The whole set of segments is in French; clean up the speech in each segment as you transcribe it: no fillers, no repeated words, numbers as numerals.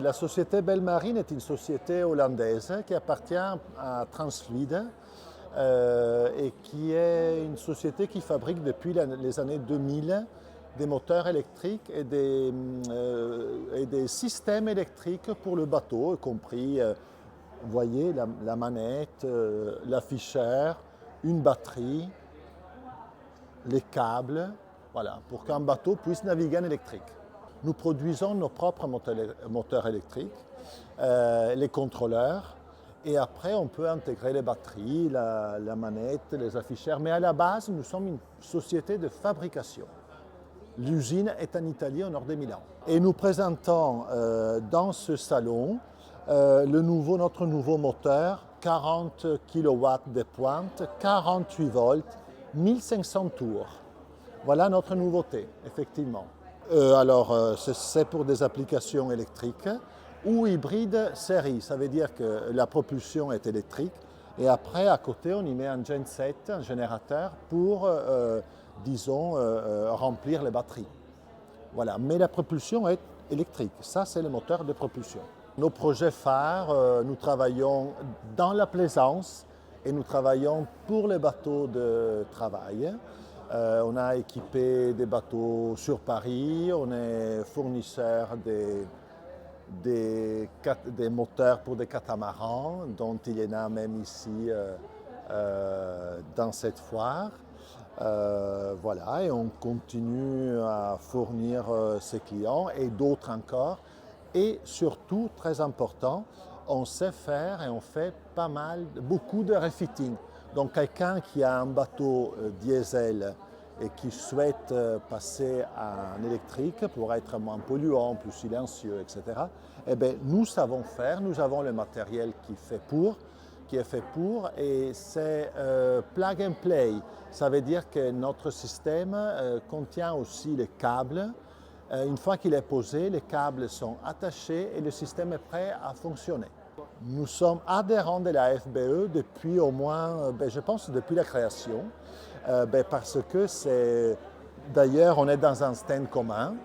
La société Belmarine est une société hollandaise qui appartient à Transfluide et qui est une société qui fabrique depuis les années 2000 des moteurs électriques et des systèmes électriques pour le bateau, y compris, vous voyez, la manette, l'afficheur, une batterie, les câbles, voilà, pour qu'un bateau puisse naviguer en électrique. Nous produisons nos propres moteurs électriques, les contrôleurs, et après on peut intégrer les batteries, la manette, les afficheurs. Mais à la base, nous sommes une société de fabrication. L'usine est en Italie, au nord de Milan. Et nous présentons dans ce salon notre nouveau moteur, 40 kW de pointe, 48 volts, 1500 tours. Voilà notre nouveauté, effectivement. C'est pour des applications électriques ou hybrides série. Ça veut dire que la propulsion est électrique et après, à côté, on y met un genset, un générateur pour, remplir les batteries. Voilà. Mais la propulsion est électrique. Ça, c'est le moteur de propulsion. Nos projets phares, nous travaillons dans la plaisance et nous travaillons pour les bateaux de travail. On a équipé des bateaux sur Paris, on est fournisseur des moteurs pour des catamarans, dont il y en a même ici dans cette foire. Voilà, et on continue à fournir ses clients et d'autres encore. Et surtout, très important, on sait faire et on fait beaucoup de refitting. Donc quelqu'un qui a un bateau diesel et qui souhaite passer à un électrique pour être moins polluant, plus silencieux, etc., eh bien, nous savons faire, nous avons le matériel qui est fait pour, et c'est plug and play. Ça veut dire que notre système contient aussi les câbles. Une fois qu'il est posé, les câbles sont attachés et le système est prêt à fonctionner. Nous sommes adhérents de la FBE depuis au moins, je pense, depuis la création, parce que d'ailleurs, on est dans un stand commun.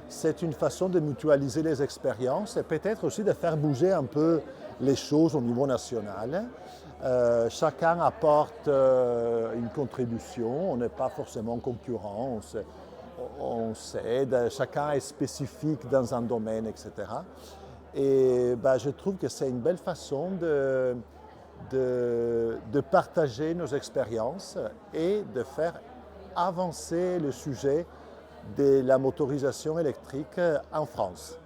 C'est une façon de mutualiser les expériences et peut-être aussi de faire bouger un peu les choses au niveau national. Chacun apporte une contribution, on n'est pas forcément concurrents, on s'aide, chacun est spécifique dans un domaine, etc. Et je trouve que c'est une belle façon de partager nos expériences et de faire avancer le sujet de la motorisation électrique en France.